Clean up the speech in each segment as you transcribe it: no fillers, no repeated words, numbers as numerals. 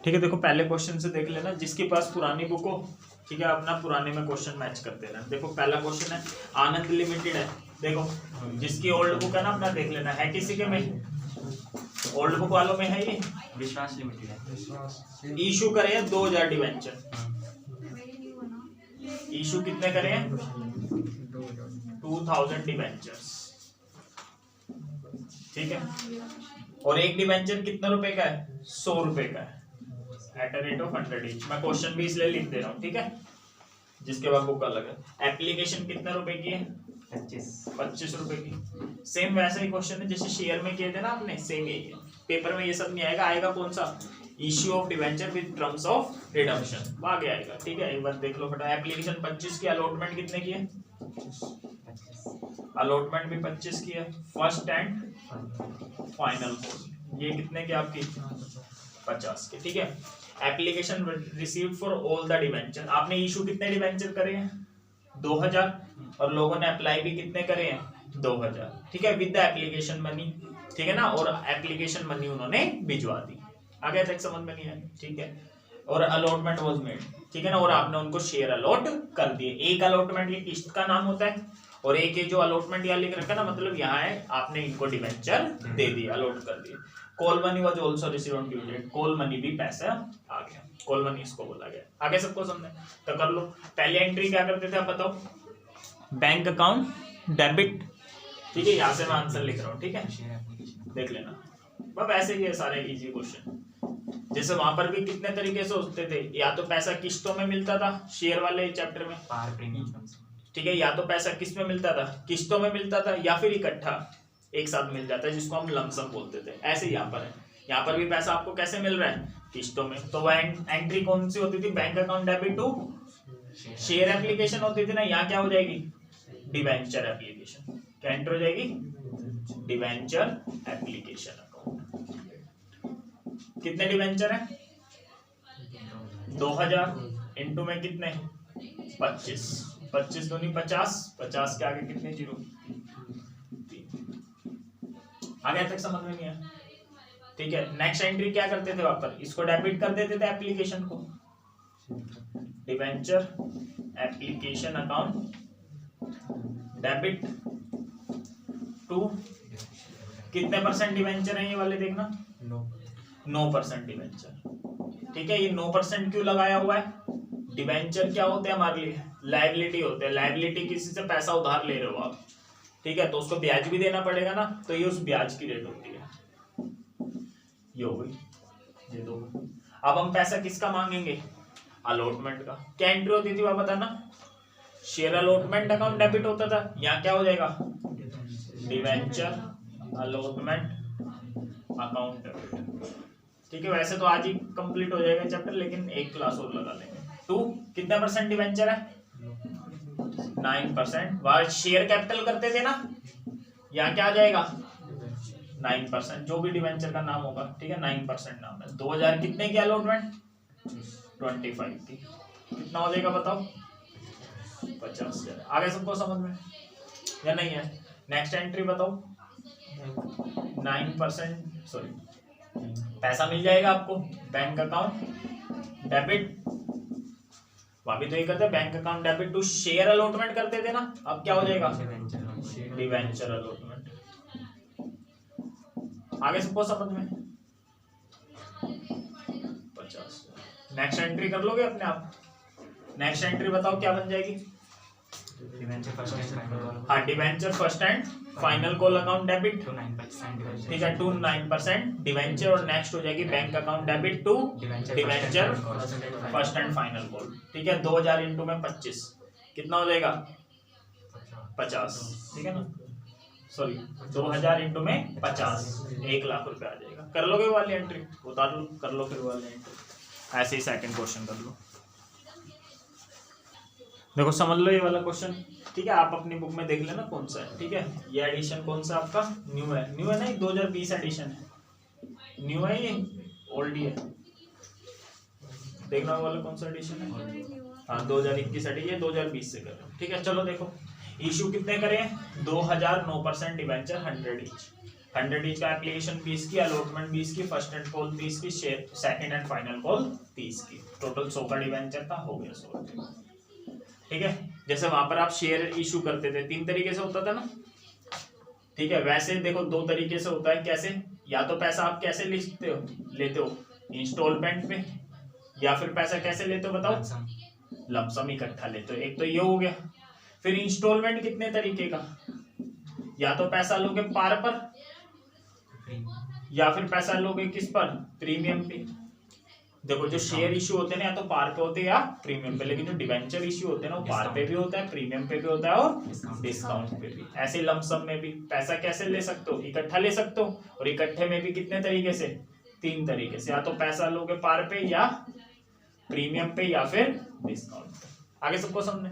ठीक है, देखो पहले क्वेश्चन से देख लेना, जिसके पास पुरानी बुक हो, ठीक है, अपना पुराने में क्वेश्चन मैच करते रहना। देखो पहला क्वेश्चन है, आनंद लिमिटेड है, देखो जिसकी ओल्ड बुक है ना अपना देख लेना, है किसी के में, ओल्ड बुक वालों में है ये, विश्वास लिमिटेड है। इशू करे हैं 2000 डिवेंचर, इशू कितने करे हैं 2000 डिवेंचर्स, ठीक है, और एक डिवेंचर कितने रुपए का है, 100 रुपए का है, at a rate of 100 each. मैं क्वेश्चन भी इसलिए लिख दे रहा हूँ, ठीक है, जिसके बाद बुक अलग है। एप्लीकेशन कितने रुपए की है, 25 रुपए की। सेम वैसा ही क्वेश्चन है जैसे शेयर में किए थे ना आपने, सेम यही है। पेपर में ये सब नहीं आएगा, आएगा कौन सा, issue of debenture with terms of redemption, आगे आएगा, ठीक है। एक बार देख लो फटा, एप्लीकेशन 25 की, अलॉटमेंट कितने की है, अलॉटमेंट भी 25 की है, फर्स्ट एंड फाइनल कॉल ये कितने की आपकी 50 की, ठीक है। Application received for all the debenture, आपने इशू कितने डिवेंचर करे हैं 2000, और लोगों ने अप्लाई भी कितने करे हैं 2000, ठीक है, विद द एप्लीकेशन मनी, ठीक है ना, और एप्लीकेशन मनी उन्होंने भिजवा दी। आगे तक समझ में नहीं है, ठीक है। और अलॉटमेंट वाज मेड, ठीक है ना, और आपने उनको शेयर अलॉट कर दिए। एक अलॉटमेंट ये किस्त का नाम होता है, और एक ये जो अलॉटमेंट यहाँ लिख रखा है ना, मतलब यहाँ है आपने इनको डिवेंचर दे दिया, अलॉट कर दिया। Call money was also received on due date, call money भी पैसा आ गया, कॉल मनी इसको बोला गया। आगे सबको समझ तो कर लो। पहली एंट्री क्या करते थे आप बताओ, बैंक अकाउंट डेबिट, ठीक है, यहाँ से मैं आंसर लिख रहा हूँ, ठीक है, देख लेना। बस ऐसे ही है सारे इजी क्वेश्चन। जैसे वहां पर भी कितने तरीके से होते थे, या तो पैसा किस्तों में मिलता था शेयर वाले चैप्टर में, ठीक है, या तो पैसा किस्त में मिलता था, किस्तों में मिलता था, या फिर इकट्ठा एक साथ मिल जाता है जिसको हम लमसम बोलते थे। ऐसे यहाँ पर है, यहाँ पर भी पैसा आपको कैसे मिल रहा है, किस्तों में। तो वह एंट्री कौन सी होती थी, bank account debit to share application होती थी ना, यहाँ क्या हो जाएगी डिवेंचर एप्लीकेशन, क्या एंटर हो जाएगी डिवेंचर एप्लीकेशन अकाउंट। कितने डिवेंचर है 2000, इनटू में कितने 25, 25 दूनी 50, 50 के आगे कितने जीरो, आगे तक समझ में नहीं है, ठीक है। नेक्स्ट एंट्री क्या करते थे वहां पर, इसको डेबिट कर देते थे एप्लीकेशन को, debenture application account debit to कितने परसेंट डिवेंचर है ये वाले देखना, 9% डिवेंचर, ठीक है। ये 9% क्यों लगाया हुआ है, डिवेंचर क्या होते हैं हमारे लिए, लायबिलिटी होते हैं। लायबिलिटी किसी से पैसा उधार ले रहे हो आप, ठीक है, तो उसको ब्याज भी देना पड़ेगा ना, तो ये उस ब्याज की रेट होती है, ये हो गई, ये दो। अब हम पैसा किसका मांगेंगे, अलॉटमेंट का। क्या एंट्री होती थी वह बताना, शेयर अलॉटमेंट अकाउंट डेबिट होता था, यहाँ क्या हो जाएगा डिवेंचर अलॉटमेंट अकाउंट डेबिट, ठीक है। वैसे तो आज ही कंप्लीट हो जाएगा चैप्टर, लेकिन एक क्लास और लगा लेंगे। टू कितना परसेंट डिवेंचर है 9%, वहां शेयर कैपिटल करते थे ना, यहाँ क्या आ जाएगा 9%, जो भी डिवेंचर का नाम होगा, ठीक है, 9% नाम है। 2000 कितने की अलॉटमेंट 25 की, कितना हो जाएगा बताओ 50। आगे सबको समझ में या नहीं है। नेक्स्ट एंट्री बताओ, 9% सॉरी पैसा मिल जाएगा आपको, बैंक अकाउंट डेबिट, वहां भी तो ये करते हैं bank account debit to share allotment करते थे ना, अब क्या हो जाएगा डिवेंचर अलॉटमेंट। आगे सबको समझ में 50। नेक्स्ट एंट्री कर लोगे अपने आप। नेक्स्ट एंट्री बताओ क्या बन जाएगी, हाँ debenture first and final call account debit, ठीक है, टू 9% डिवेंचर, और नेक्स्ट हो जाएगी bank account debit to debenture first and final call, ठीक है। 2000 इंटू में 25 कितना हो जाएगा 50, ठीक है ना, सॉरी 2000 इंटू में 50, 1 लाख रुपए आ जाएगा। कर लोगे वाली एंट्री, उतार लो, कर लो फिर वाली एंट्री। ऐसे ही सेकंड क्वेश्चन कर लो, देखो समझ लो ये वाला क्वेश्चन, ठीक है। आप अपनी बुक में देख लेना कौन सा है, ठीक है। ये एडिशन कौन सा आपका न्यू है, न्यू है ना, 2020 एडिशन है, न्यू है, ये ओल्ड है, देखना वाला कौन सा एडिशन है, हाँ 2021 एडिशन, 2020 से कर रहे हो, ठीक है। चलो देखो इशू कितने करें 2000, 9% डिवेंचर 100 ईच, 100 ईच का एप्लीकेशन 20 की, अलॉटमेंट 20 की, फर्स्ट एंड कॉल 30 की, share second and final call 30 की, टोटल 100 का डिवेंचर था, हो गया 100। ठीक है, जैसे वहां पर आप शेयर इशू करते थे 3 तरीके से होता था ना, ठीक है, वैसे देखो 2 तरीके से होता है। कैसे? या तो पैसा आप कैसे लेते हो इंस्टॉलमेंट पे, या फिर पैसा कैसे लेते हो बताओ, लमसम इकट्ठा लेते हो। एक तो ये हो गया। फिर इंस्टॉलमेंट कितने तरीके का, या तो पैसा लोगे पार पर, या फिर पैसा लोगे किस पर, प्रीमियम पे। देखो जो शेयर इशू होते हैं ना, या तो पार पे होते हैं या प्रीमियम पे, लेकिन जो डिवेंचर इशू होते हैं ना, वो पार पे भी होता है, प्रीमियम पे भी होता है और डिस्काउंट पे भी। ऐसे लमसम में भी पैसा कैसे ले सकते हो, इकट्ठा ले सकते हो, और इकट्ठे में भी कितने तरीके से, 3 तरीके से। या तो पैसा लोगे पार पे, या प्रीमियम पे, या फिर डिस्काउंट पे। आगे सबको समझे?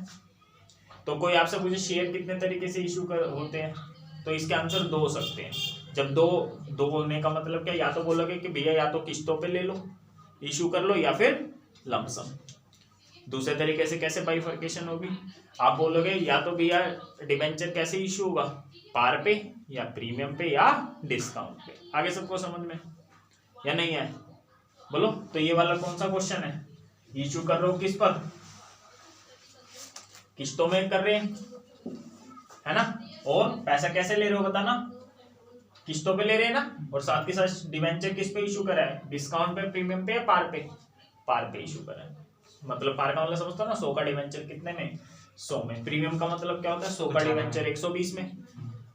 तो कोई आपसे पूछे शेयर कितने तरीके से इशू होते हैं, तो इसके आंसर 2 हो सकते हैं। जब दो होने का मतलब क्या, या तो बोलोगे कि भैया या तो किस्तों पे ले लो, इशू कर लो, या फिर लमसम। दूसरे तरीके से कैसे बाइफर्केशन होगी, आप बोलोगे या तो भैया डिबेंचर कैसे इशू होगा, पार पे, या प्रीमियम पे, या डिस्काउंट पे। आगे सबको समझ में या नहीं है, बोलो। तो ये वाला कौन सा क्वेश्चन है, इशू कर रहे हो किस पर, किस्तों में कर रहे हैं, है ना, और पैसा कैसे ले रहे हो बताना, किस्तों पे ले रहे हैं ना, और साथ के साथ डिवेंचर किस पे इशू करा है, डिस्काउंट पे, प्रीमियम पे, या पार पे, पार पे इशू करा है। मतलब पार का मतलब समझता ना, 100 का डिवेंचर कितने में, 100 में। प्रीमियम का मतलब क्या होता है, 100 का डिवेंचर 120 में,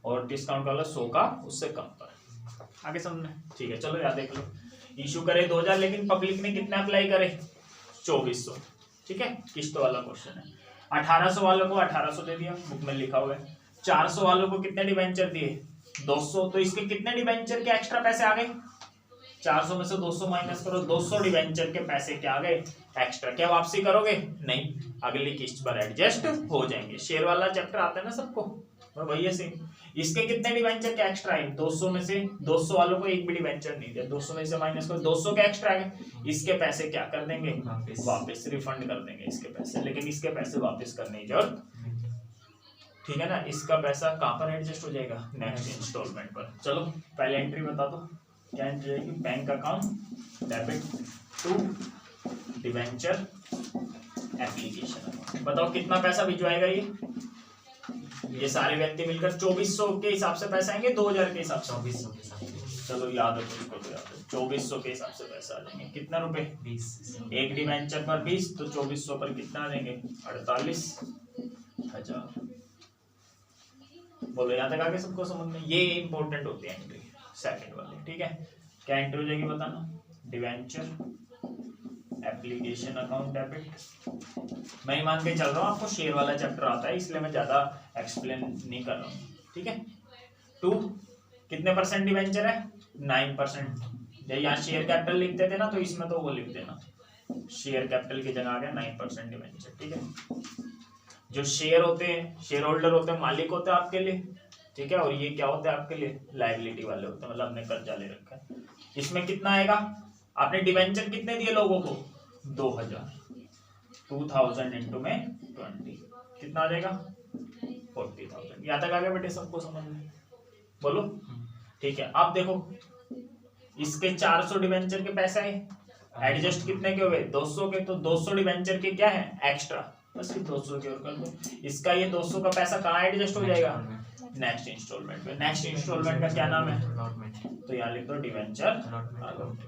और डिस्काउंट का मतलब 100 का उससे कम पर। आगे समझना, ठीक है, चलो याद देख लो। इशू करे 2000, लेकिन पब्लिक ने कितना अप्लाई करे, 2400। ठीक है, किस्तों वाला क्वेश्चन है। 1800 वालों को 1800 दे दिया, बुक में लिखा हुआ है। 400 वालों को कितने डिवेंचर दिए, 200। तो इसके कितने डिवेंचर के एक्स्ट्रा पैसे आ गए, 400 में से 200 माइनस करो, 200 डिवेंचर के पैसे क्या आ गए एक्स्ट्रा। क्या वापसी करोगे, नहीं, अगली किस्त पर एडजस्ट हो जाएंगे। शेयर वाला चैप्टर आता है ना सबको, भैया से इसके कितने डिवेंचर के एक्स्ट्रा है, 200 में से 200 वालों को एक भी डिवेंचर नहीं दिया, 200 में से माइनस करो, 200 के एक्स्ट्रा आ गए। इसके पैसे क्या कर देंगे, वापस रिफंड कर देंगे इसके पैसे, लेकिन इसके पैसे वापस करने की जरूरत, ठीक है ना। इसका पैसा कहाँ पर एडजस्ट हो जाएगा, नेक्स्ट इंस्टॉलमेंट पर। चलो पहले एंट्री बता दो, क्या एंट्री रहेगी, bank account debit to debenture application. बताओ कितना पैसा भिजवाएगा ये सारे व्यक्ति मिलकर 2400 के हिसाब से पैसा आएंगे, 2000 के हिसाब से, 2400 के हिसाब से। चलो याद रखो इसको, तो याद है 2400 के हिसाब से पैसा आ जाएंगे। कितना रुपए, 20। एक डिवेंचर पर 20, तो 2400 पर कितना आ जाएंगे, 48,000। बोलो यहाँ तक आगे सबको समझ में। ये इंपॉर्टेंट होती है एंट्री सेकंड वाली, ठीक है। क्या एंट्री हो जाएगी बताना, डिवेंचर एप्लीकेशन अकाउंट डेबिट। मैं मान के चल रहा हूँ आपको शेयर वाला चैप्टर आता है, इसलिए मैं ज्यादा एक्सप्लेन नहीं कर रहा हूँ, ठीक है। 2 कितने परसेंट डिवेंचर है, 9%। जब यहाँ शेयर कैपिटल लिखते थे ना, तो इसमें तो वो लिख देना, शेयर कैपिटल की जगह आ गया 9% डिवेंचर, ठीक है। जो शेयर होते हैं, शेयर होल्डर होते हैं, मालिक होते हैं आपके लिए, ठीक है। और ये क्या होता है आपके लिए, लायबिलिटी वाले होते हैं, मतलब हमने कर्जा ले रखा है। इसमें कितना आएगा, आपने डिवेंचर कितने दिए लोगों को, 2000, 2000 इंटू में 20 कितना आ जाएगा, 40,000। यहाँ तक आ गया बेटे, सबको समझ में, बोलो, ठीक है। अब देखो इसके 400 डिवेंचर के पैसे आए, एडजस्ट कितने के हुए, 200 के, तो 200 डिवेंचर के क्या है एक्स्ट्रा, बस 200 के और कर दो। इसका ये 200 का पैसा कहाँ एडजस्ट हो जाएगा, नेक्स्ट इंस्टॉलमेंट में। नेक्स्ट इंस्टॉलमेंट का क्या नाम है, तो यहाँ लिख दो डिवेंचर अलॉटमेंट,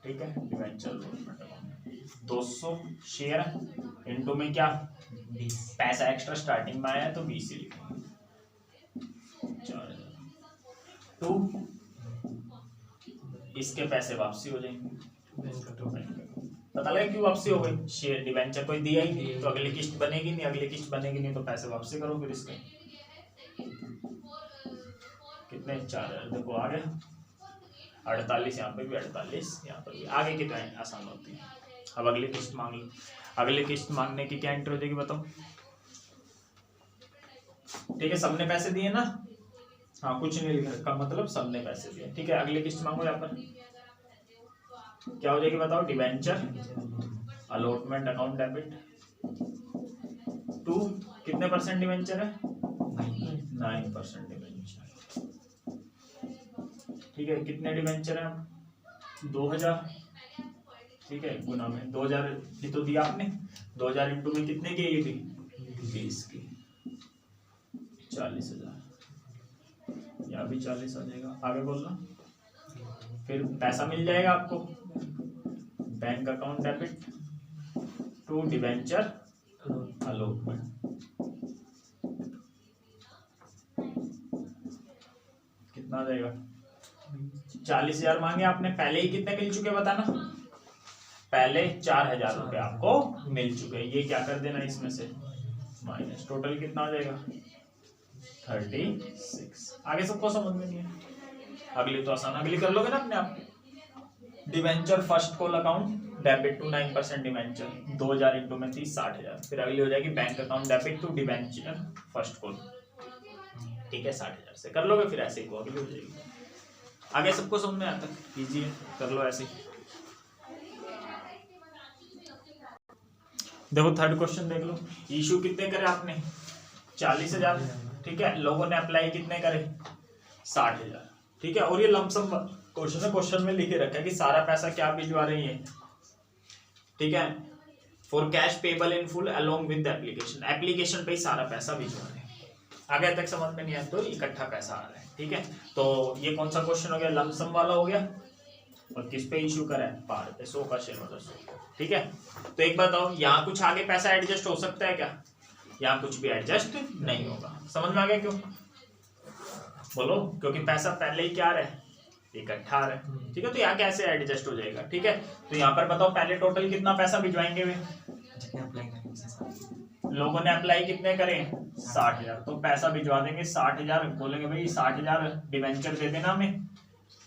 ठीक है। डिवेंचर अलॉटमेंट 200 शेयर इनटू में क्या 20 पैसा एक्स्ट्रा स्टार्टिंग में आया, तो 20 ही लिखेंगे। 2 इसके पैसे वापसी हो जाएंगे, पता लगा क्यों वापसी हो गई, शेयर डिवेंचर कोई दिया ही नहीं, तो अगली किस्त बनेगी नहीं, अगली किस्त बनेगी नहीं, तो पैसे वापसी करो फिर इसके। कितने 4000, देखो आ गया 48, यहाँ पे भी 48, यहाँ पर भी। आगे कितना है, आसान होती है। अब अगली किस्त मांग लो, अगली किस्त मांगने की क्या एंट्री हो जाएगी बताओ, ठीक है। सबने पैसे दिए ना, हाँ कुछ नहीं लिख रखा, मतलब सबने पैसे दिए, ठीक है। अगली किस्त मांगो, यहाँ पर क्या हो जाएगी बताओ, डिवेंचर अलॉटमेंट अकाउंट डेबिट 2 कितने परसेंट डिवेंचर है, 9% डिवेंचर। ठीक है, कितने डिवेंचर हैं? 2000। ठीक है, गुना में 2000 ही तो दिया आपने, 2000 इंटू में कितने की ये भी 20 की, 40,000, यहाँ भी 40 आ जाएगा। आगे बोलना, फिर पैसा मिल जाएगा आपको, bank account debit to debenture allotment. कितना आ जाएगा? 40,000 मांगे आपने, पहले ही कितने मिल चुके बताना? पहले 4,000 रुपए आपको मिल चुके, ये क्या कर देना इसमें से माइनस, टोटल कितना आ जाएगा 36। आगे सबको समझ में नहीं है, अगली तो आसान, अगली कर लोगे ना अपने आप। Debenture first call account debit to 9% debenture, 2000 into में थी 60,000। फिर अगली हो जाएगी bank account debit to debenture first call, ठीक है 60,000 से कर लोगे, फिर ऐसे ही को अगली हो जाएगी। आगे सबको समझ में आता है, इजी है, कर लो ऐसे। देखो थर्ड क्वेश्चन देख लो, इशू कितने करे आपने? 40,000। ठीक है, लोगों ने अप्लाई कितने करे? 60,000। ठीक है, और ये लमसम क्वेश्चन है, क्वेश्चन में लिखे रखा है कि सारा पैसा क्या भिजवा रही है। ठीक है, for cash payable in full along with application, application पे ही सारा पैसा भिजवा रहे हैं। आगे तक समझ में नहीं आया तो इकट्ठा पैसा आ रहा है। ठीक है, तो ये कौन सा क्वेश्चन हो गया? लमसम वाला हो गया, और किस पे इशू करा है? पार पे, 100 का शेयर मतलब 100। ठीक है, तो एक बताओ, यहाँ कुछ आगे पैसा एडजस्ट हो सकता है क्या? यहाँ कुछ भी एडजस्ट नहीं होगा। समझ में आ गया क्यों? बोलो, क्योंकि पैसा पहले ही क्या आ रहा है? इकट्ठा आ रहा है। ठीक है, तो यहाँ कैसे एडजस्ट हो जाएगा? ठीक है, तो यहाँ पर बताओ पहले टोटल कितना पैसा भिजवाएंगे वे? लोगों ने अप्लाई कितने करे? 60,000। तो पैसा भिजवा देंगे 60,000, बोलेंगे भाई 60,000 डिवेंचर दे देना हमें।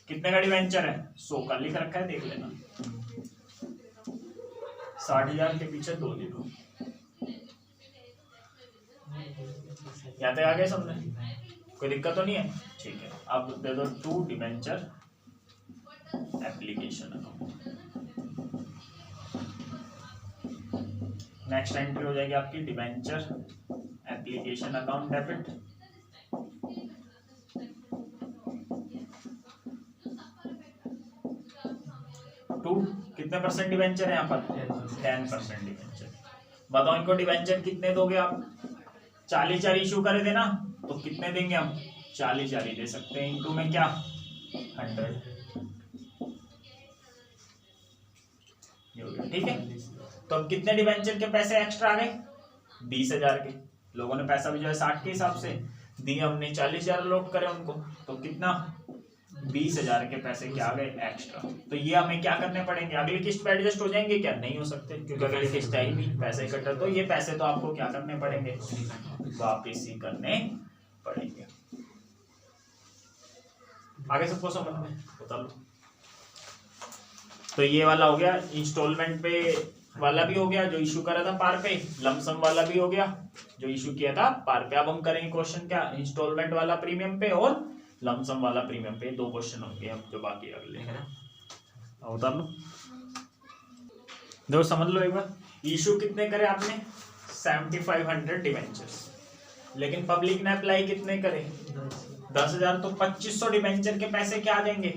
कितने का डिवेंचर है? 100 का लिख रखा है, देख लेना। 60,000 के पीछे 2 लिखो। यहाँ तक आ गए समझे? कोई दिक्कत तो नहीं है? ठीक है, अब दे दो to debenture application account. Next entry हो जाएगी आपकी debenture application account debit. To कितने परसेंट डिवेंचर है यहाँ पर? 10% डिवेंचर। बताओ इनको डिवेंचर कितने दोगे आप? 40,000 इशू करे थे ना, तो कितने देंगे हम? 40,000 ही दे सकते हैं, इनटू में क्या 100। ठीक है, तो अब कितने डिवेंचर के पैसे एक्स्ट्रा आ गए? 20,000 के। लोगों ने पैसा भी जो है 60 के हिसाब से दिए, हमने 40,000 अलॉट करे उनको, तो कितना 20,000 के पैसे क्या आ गए एक्स्ट्रा। तो ये हमें क्या करने पड़ेंगे? अगली किस्त पे एडजस्ट हो जाएंगे क्या? नहीं हो सकते, क्योंकि अगली किस्त आई नहीं, पैसे इकट्ठा, तो ये पैसे तो आपको क्या करने पड़ेंगे? वापिस ही करने पड़ेंगे। आगे सबको समझ में बता लो। तो ये वाला हो गया, इंस्टॉलमेंट पे वाला भी हो गया जो इशू करा था पार पे, लमसम वाला भी हो गया जो इशू किया था पार पे। अब हम करेंगे क्वेश्चन क्या? इंस्टॉलमेंट वाला प्रीमियम पे और लमसम वाला प्रीमियम पे। 2 क्वेश्चन होंगे अब जो बाकी अगले हैं। उतार लो, देखो समझ लो एक बार। इशू कितने करे आपने? 7500 डिवेंचर्स, लेकिन पब्लिक ने अप्लाई कितने करे? 10,000। तो 2500 डिवेंचर के पैसे क्या आ जाएंगे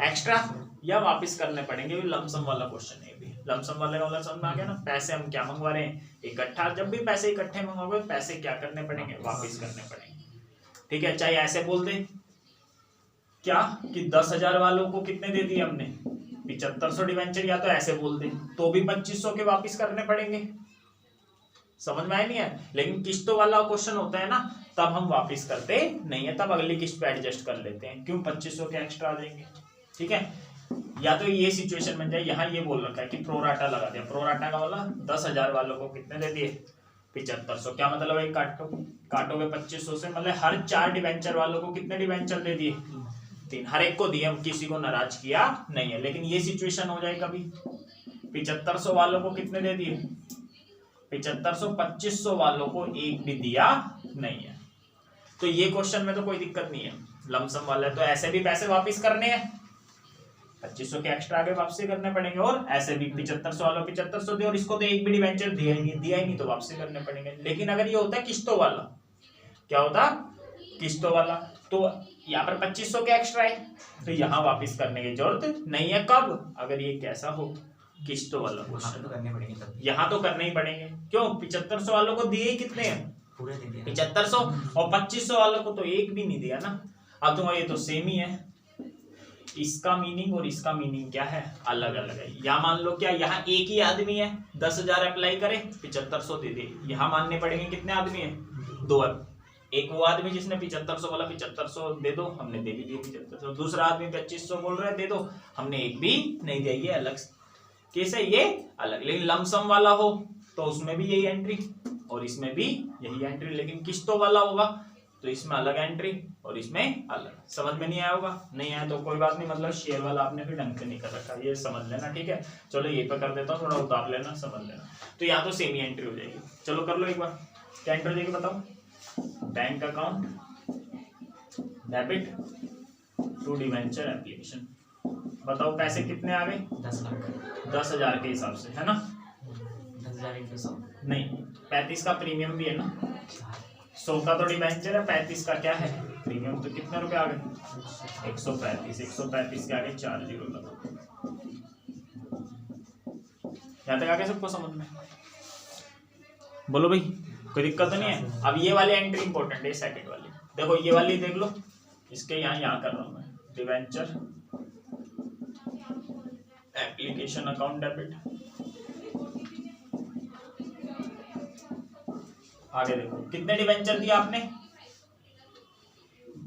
एक्स्ट्रा, या वापस करने पड़ेंगे? लमसम वाला क्वेश्चन है भी, लमसम वाले वाला समझ में आ गया ना? पैसे हम क्या मंगवा रहे हैं? इकट्ठा। जब भी पैसे इकट्ठे मंगवाओगे पैसे क्या करने पड़ेंगे? वापस करने पड़ेंगे। ठीक है, चाहे ऐसे बोल दे क्या कि 10,000 वालों को कितने दे दिए हमने? 7500 डिवेंचर, या तो ऐसे बोल दे तो भी 2500 के वापस करने पड़ेंगे। समझ में आया नहीं है? लेकिन किस्तों वाला क्वेश्चन होता है ना, तब हम वापस करते नहीं है, तब अगली किस्त पे एडजस्ट कर लेते हैं। क्यों? 2500 के एक्स्ट्रा आ जाएंगे। ठीक है, या तो ये सिचुएशन बन जाए, यहाँ ये बोल रखा है कि प्रोराटा लगा दिया। प्रोराटा का वाला 10,000 वालों को कितने दे दिए? 7500। क्या मतलब है? काटोगे 2500 से, मतलब हर 4 डिवेंचर वालों को कितने डिवेंचर दे दिए? 3। हर एक को दिए, हम किसी को नाराज किया नहीं है। लेकिन ये सिचुएशन हो जाए कभी 7500 वालों को कितने दे दिए? 7500। 2500 वालों को एक भी दिया नहीं है। तो ये क्वेश्चन में तो कोई दिक्कत नहीं है, लमसम वाला है, तो ऐसे भी पैसे वापस करने हैं, 2500 के एक्स्ट्रा आगे वापसी करने पड़ेंगे। और ऐसे भी 7500 वालों 7500 दे, और इसको तो एक भी डिवेंचर दिया ही नहीं तो वापसी करने पड़ेंगे। लेकिन अगर ये होता है किस्तों वाला, क्या होता? किस्तों वाला, तो यहाँ पर 2500 के एक्स्ट्रा है, तो यहाँ वापस करने की जरूरत नहीं है। कब? अगर ये कैसा हो, किस्तों वाला वहाँ क्वेश्चन, तो करने पड़ेंगे तब। यहाँ तो करने ही पड़ेंगे। क्यों? 7500 वालों को दिए ही कितने हैं? पूरे दे दिया। 7500, और 2500 वालों को तो एक भी नहीं दिया ना। अब तुम्हारा ये तो सेम ही है, इसका मीनिंग और इसका मीनिंग क्या है? अलग अलग है। यहाँ मान लो क्या, यहाँ एक ही आदमी है, 10,000 अप्लाई करे, 7500 दे दे। यहाँ मानने पड़ेंगे कितने आदमी है? 2 है। एक वो आदमी जिसने 7500 बोला 7500 दे दो, हमने दे भी दिए 7500। दूसरा आदमी 2500 बोल रहा है दे दो, हमने एक भी नहीं दिया। ये अलग केस है, ये अलग। लेकिन लमसम वाला हो तो उसमें भी यही एंट्री और इसमें भी यही एंट्री, लेकिन किस्तों वाला होगा तो इसमें अलग एंट्री और इसमें अलग। समझ में नहीं आया होगा? नहीं आया तो कोई बात नहीं, मतलब शेयर वाला आपने फिर ढंग से नहीं कर रखा, ये समझ लेना, ठीक है। चलो ये पे कर देता हूँ, थोड़ा उतार लेना, समझ लेना। तो यहाँ तो सेम ही एंट्री हो जाएगी। चलो कर लो एक बार, क्या एंट्री हो जाएगी बताओ? Bank account debit to debenture application. बताओ पैसे कितने आ गए? 10 लाख 10,000 के हिसाब से, है ना? 10,000 इंटू 100 नहीं, 35 का प्रीमियम भी है ना। 100 का तो डिवेंचर है, 35 का क्या है? प्रीमियम। तो कितने रुपए आ गए? 135। 135 के आगे 4 जीरो लगा। यहाँ तक आ गया सबको समझ में? बोलो भाई, कोई दिक्कत तो नहीं है? अब ये वाली एंट्री इंपॉर्टेंट है, सेकंड वाली देखो, ये वाली देख लो, इसके यहाँ कर रहा हूं मैं, डिवेंचर एप्लीकेशन अकाउंट डेबिट। आगे देखो कितने डिवेंचर दिया आपने?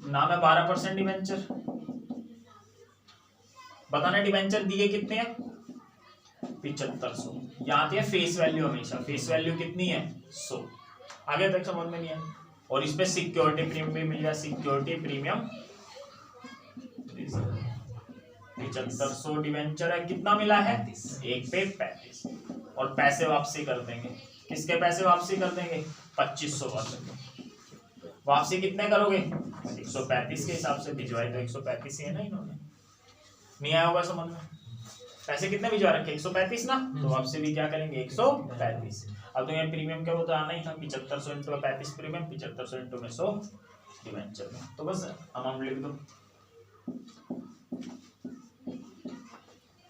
नाम है 12% डिवेंचर। बताना डिवेंचर दिए कितने हैं? 7500। यहाँ आती है फेस वैल्यू, हमेशा फेस वैल्यू कितनी है? 100। आगे तक समझ में नहीं है। और इस पे सिक्योरिटी प्रीमियम भी मिल जाए, सिक्योरिटी प्रीमियम 7500 डिवेंचर है, कितना मिला है? 1 पे 35। और पैसे वापसी कर देंगे, किसके पैसे वापसी कर देंगे? 2500 वाले। वापसी कितने करोगे? 135 के हिसाब से भिजवाए तो 135 ही है ना इन्होंने। नहीं आया होगा समझ में? पैसे कितने भिजवा रखे? 135 ना, तो वापसी भी क्या करेंगे? 135। अब तो यहाँ प्रीमियम क्या वो तो आना ही था, 7500 इंटू 35 प्रीमियम, 7500 इंटू में 100 डिवेंचर में। तो बस अमाउंट लिख दो,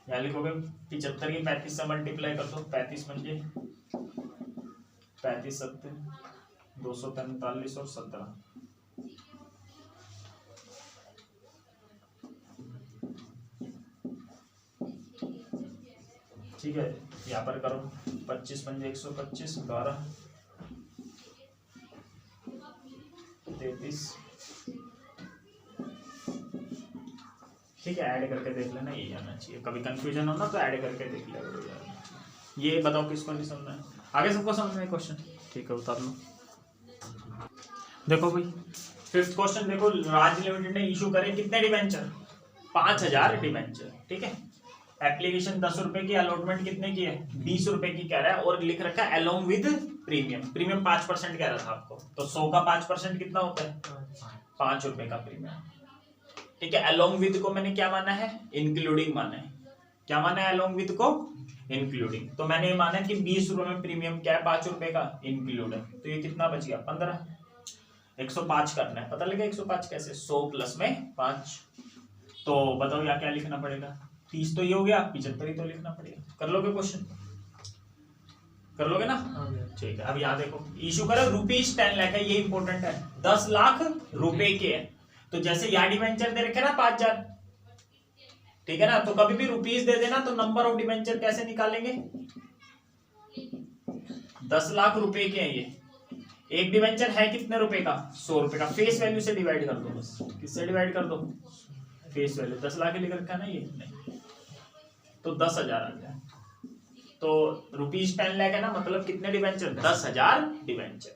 यहाँ लिखोगे 75 की 35 से मल्टीप्लाई कर दो, 35 म्हणजे 35 सत्ते 245 और 17। ठीक है, यहाँ पर करो 25 पंजे 125, 12 33। ठीक है, ऐड करके देख लेना, ये आना चाहिए। कभी कंफ्यूजन हो ना तो ऐड करके देख लिया। ये बताओ किसको नहीं समझना है? आगे सबको समझ में क्वेश्चन? ठीक है, उतार लो। देखो भाई 5th क्वेश्चन देखो, राज लिमिटेड ने इशू करे कितने डिवेंचर? 5000 डिवेंचर। ठीक है, एप्लीकेशन 10 रुपए की, अलॉटमेंट कितने की है? 20 रुपए की कह रहा है, और लिख रखा है अलोंग विद प्रीमियम। प्रीमियम 5% कह रहा था आपको, तो 100 का 5% कितना होता है? 5 रुपए का प्रीमियम। ठीक है, अलोंग विद को मैंने क्या माना है? इंक्लूडिंग माना है। क्या माना है अलोंग विद को? इंक्लूडिंग। तो मैंने ये माना कि 20 रुपए में प्रीमियम क्या है? 5 रुपए का इंक्लूड है। तो ये कितना बच गया? 15। 105 करना है, पता लगा 105 कैसे? 100 प्लस में 5। तो बताओ यहाँ क्या लिखना पड़ेगा? 30 तो ये हो गया, 75 ही तो लिखना पड़ेगा। कर लोगे क्वेश्चन? कर लोगे ना? ठीक है, अब यहाँ देखो इशू करो ₹10 लाख है, ये इंपॉर्टेंट है। 10 लाख रुपए के है, तो जैसे यहाँ डिवेंचर दे रखे ना 5000, ठीक है ना, तो कभी भी रुपीस दे देना तो नंबर ऑफ डिवेंचर कैसे निकालेंगे? 10 लाख रुपए के हैं ये। एक डिवेंचर है कितने रुपए का? 100 रुपए का। फेस वैल्यू से डिवाइड कर दो, बस। किससे डिवाइड कर दो? Face value. 10 लाख लिख रखा है ना ये, नहीं तो 10,000 आ गया। तो ₹10 लाख है ना, मतलब कितने डिवेंचर? 10,000 डिवेंचर।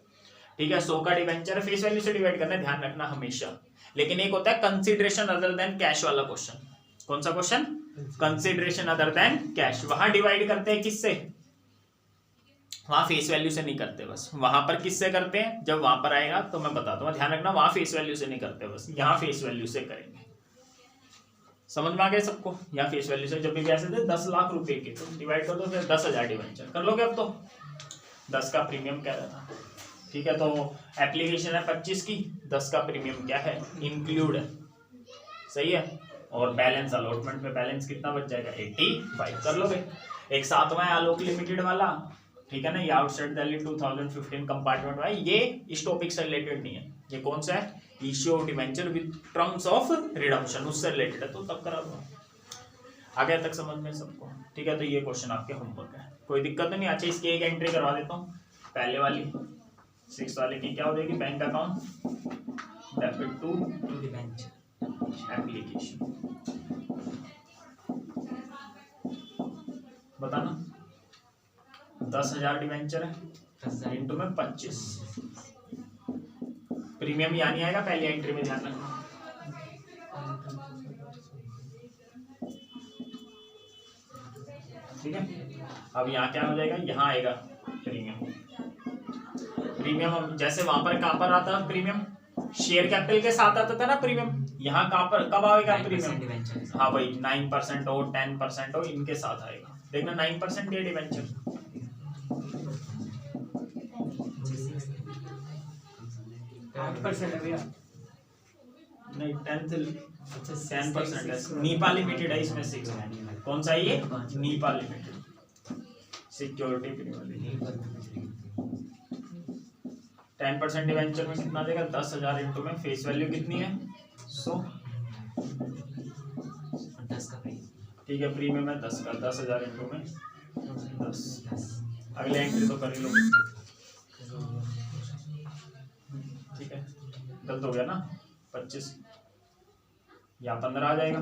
ठीक है, 100 का डिवेंचर फेस वैल्यू से डिवाइड करना, ध्यान रखना हमेशा। लेकिन एक होता है कंसीडरेशन अदर देन कैश वाला क्वेश्चन। कौन सा question? Consideration other than cash. वहां डिवाइड करते हैं किससे? वहां फेस वैल्यू से नहीं करते, बस वहां पर किससे करते हैं? जब वहां पर आएगा तो मैं बताता हूँ, ध्यान रखना। वहां फेस वैल्यू से नहीं करते, बस यहाँ फेस वैल्यू से करेंगे। समझ में आ गया सबको? यहाँ फेस वैल्यू से जब भी कैसे थे 10 लाख रुपए के, तो डिवाइड कर दो, फिर 10,000 डिवेंचर कर लोगे। अब तो 10 का प्रीमियम कह रहा था। ठीक है, तो एप्लीकेशन है 25 की, 10 का प्रीमियम क्या है, इंक्लूड है, सही है। और बैलेंस अलॉटमेंट में बैलेंस कितना बच जाएगा, 85 कर लोगे। एक 7वां आलोक लिमिटेड वाला, ठीक है ना, ये आउटसाइड दिल्ली 2015 कंपार्टमेंट वाला, ये इस टॉपिक से रिलेटेड नहीं है। ये कौन सा है, issue of debenture with terms of redemption, उससे रिलेटेड है, तो तब करा दो। आगे तक समझ में सबको, ठीक है। तो ये क्वेश्चन आपके होमवर्क है, कोई दिक्कत तो नहीं। अच्छा, इसकी एक एंट्री करवा देता हूँ, पहले वाली 6 वाले की क्या हो जाएगी, bank account debit to debenture application, बताना 10,000 डिवेंचर है, 10,000 इंटू में 25, प्रीमियम यहाँ नहीं आएगा, पहली एंट्री में ध्यान रखना। ठीक है, अब यहाँ क्या हो जाएगा, यहाँ आएगा प्रीमियम। प्रीमियम जैसे वहां पर कहाँ पर आता है प्रीमियम, शेयर कैपिटल के साथ आता था ना प्रीमियम, यहाँ कहाँ पर कब आएगा प्रीमियम, डिबेंचर। हाँ भाई 9% हो 10% हो इनके साथ आएगा। देखना 9% ये डिवेंचर, नहीं 10% है, नीपा लिमिटेड है इसमें 6, कौन सा है ये, Nipah limited security premium. 10% debenture में कितना देगा, 10,000 इंटू में फेस वैल्यू कितनी है 100, 10 का प्रीमियम, ठीक है, प्रीमियम है 10 का, 10,000 इंटू में 10। अगले एंट्री तो कर ही लो, ठीक है, गलत हो गया ना, 25 या 15 आ जाएगा,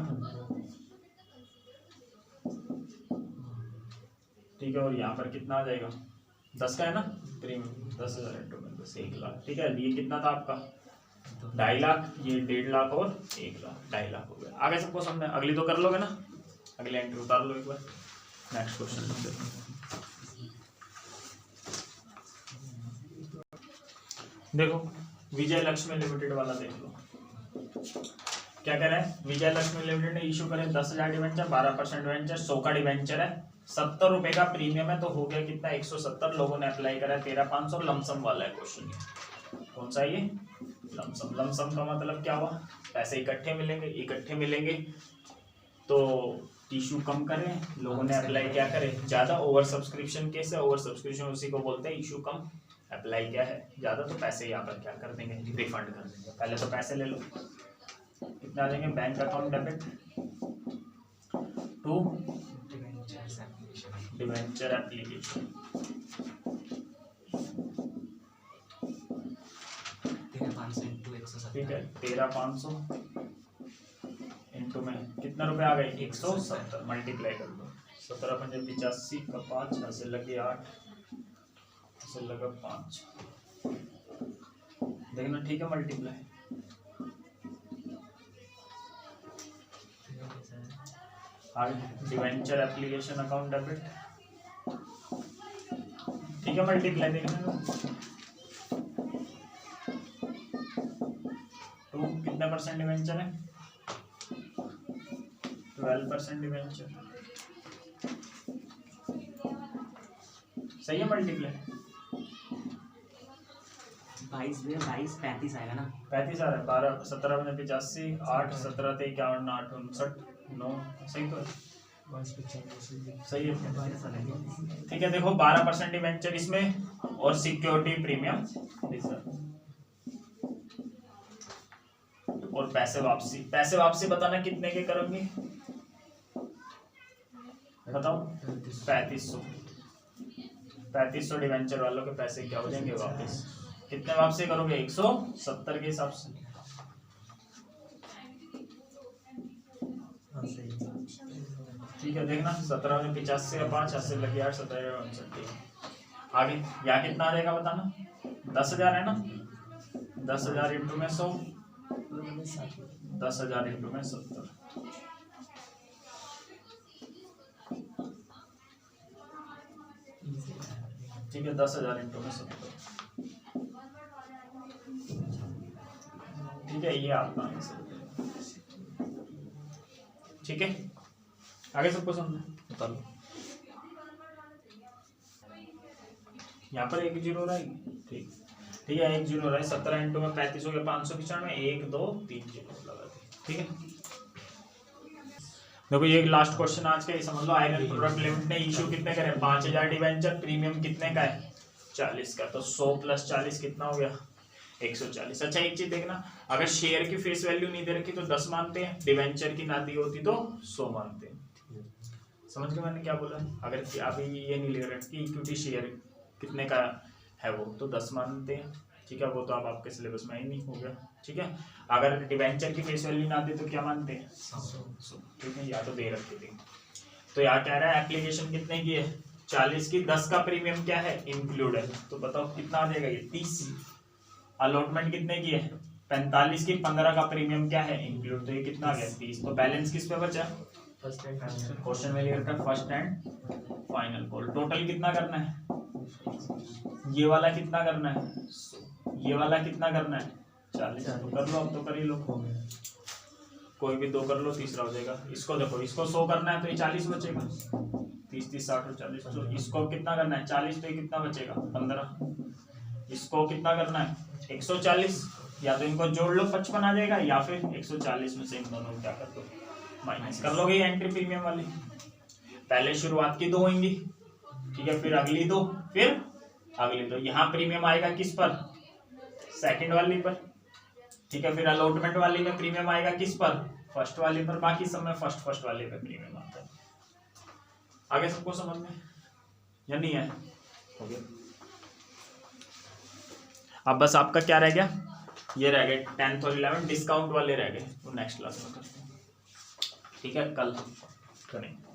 ठीक है। और यहाँ पर कितना आ जाएगा, 10 का है ना प्रीमियम, 10,000 इंटू में 10, 1 लाख, ठीक है। ये कितना था आपका 2.5 लाख, ये 1.5 लाख और 1 लाख, 2.5 लाख हो गया। आगे सबको समझ, अगली तो कर लोगे ना, अगली एंट्री उतार लो एक बार। नेक्स्ट क्वेश्चन देखो, विजय लक्ष्मी लिमिटेड वाला देख लो, क्या कह रहा है, विजय लक्ष्मी लिमिटेड ने इशू करे 10,000 डिवेंचर, 12% डिवेंचर, 100 का डिवेंचर है, 70 रुपए का प्रीमियम है, तो हो गया कितना 170, लोगों ने अप्लाई करा 13,500, लमसम वाला है क्वेश्चन। कौन सा ये, लमसम। लमसम का मतलब क्या हुआ, पैसे इकट्ठे मिलेंगे तो इशू कम करें, लोगों ने अप्लाई क्या करे ज्यादा, ओवर सब्सक्रिप्शन कैसे, ओवर सब्सक्रिप्शन उसी को बोलते हैं इशू कम, अप्लाई क्या है ज्यादा, तो पैसे यहाँ पर क्या कर देंगे, रिफंड कर देंगे। पहले तो पैसे ले लो, कितना देंगे, bank account debit to debenture application, 13,500 into 170, ठीक है, 13,500 इंटू में कितना रुपए आ गए, 170, मल्टीप्लाई कर दो, 17 पंजे 85 का 5, ऐसे लगे 8, ऐसे लगा 5, देखना ठीक है, मल्टीप्लाई। आगे डिवेंचर एप्लीकेशन अकाउंट डेबिट, ठीक है, मल्टीप्लाई देखना, टू कितने परसेंट डिवेंचर है, 12% डिवेंचर, सही है, मल्टीप्लाई 22 35 आएगा ना, 35 आ रहा है, 12 17 में 85, 8 17 थे 51, 8 59, 9, सही तो है, सही है, ठीक है। देखो 12% डिवेंचर इसमें और सिक्योरिटी प्रीमियम और पैसे वापसी बताना कितने के करोगे, बताओ 3500 डिवेंचर वालों के पैसे क्या हो जाएंगे वापस, कितने वापसी करोगे, 170 के हिसाब से, ठीक है। देखना 17 में 85 का 5, ऐसे लगे 8, 17 59, आगे यहाँ कितना आ जाएगा बताना, 10,000 है ना, 10,000 इंटू में 100, 10,000 इंटू में 70, ठीक है, 10,000 इंटू में 70, ठीक है, ये आपका आंसर, ठीक है। आगे सबको समझ बता लो, यहाँ पर 1 0 रहेगी, ठीक ठीक है, 1 जीरो रहा है, 17 इंटू में 35 हो गया 595, 1 2 3 जीरो लगा दिए, ठीक है। देखो ये लास्ट क्वेश्चन आज का, ये समझ लो आयरन प्रोडक्ट लिमिटेड ने इशू कितने करे, 5000 डिवेंचर, प्रीमियम कितने का है 40 का, तो 100 + 40 कितना हो गया 140। अच्छा एक चीज देखना, अगर शेयर की फेस वैल्यू नहीं दे रखी तो 10 मानते हैं, डिवेंचर की ना दी होती तो 100 मानते हैं। समझ गए मैंने क्या बोला? अगर अभी ये नहीं ले रखी इक्विटी शेयर कितने का है वो तो 10 मानते हैं, ठीक है, वो तो अब आपके सिलेबस में ही नहीं हो गया, ठीक है। अगर डिवेंचर की फेस वैल्यू ना दे तो क्या मानते हैं 100, ठीक है, या तो दे रखी थी। तो यहाँ कह रहा है एप्लीकेशन कितने की है 40 की, 10 का प्रीमियम क्या है इंक्लूड है, तो बताओ कितना आ जाएगा ये 30। अलॉटमेंट कितने की है 45 की, 15 का प्रीमियम क्या है इंक्लूड, तो ये कितना आ गया 30। तो बैलेंस किस पे बचा, क्वेश्चन में लिख रखा है first and final call. Total कितना करना है, ये वाला कितना करना है 100, ये वाला कितना करना है 40, तो कर लो, अब तो कर ही लो, कोई भी 2 कर लो, तीसरा हो जाएगा। इसको देखो, इसको 100 करना है तो ये 40 बचेगा, 30 30 60 और 40, तो इसको कितना करना है 40, तो ये कितना बचेगा 15। इसको कितना करना है 140, या तो इनको जोड़ लो 55 आ जाएगा, या फिर 140 में से इन दोनों क्या कर दो माइनस कर लोगे। ये एंट्री प्रीमियम वाली पहले शुरुआत की 2 होंगी, ठीक है, फिर अगली 2, फिर अगली 2। यहाँ प्रीमियम आएगा किस पर, सेकंड वाली पर, ठीक है, फिर अलॉटमेंट वाली में प्रीमियम आएगा किस पर, फर्स्ट वाली पर, बाकी सब में फर्स्ट वाले पे प्रीमियम आता है। आगे सबको समझ में या नहीं है, हो गया। अब बस आपका क्या रह गया, ये रह गए 10th और 11th डिस्काउंट वाले रह गए, वो नेक्स्ट क्लास में करते हैं, ठीक है, कल करेंगे।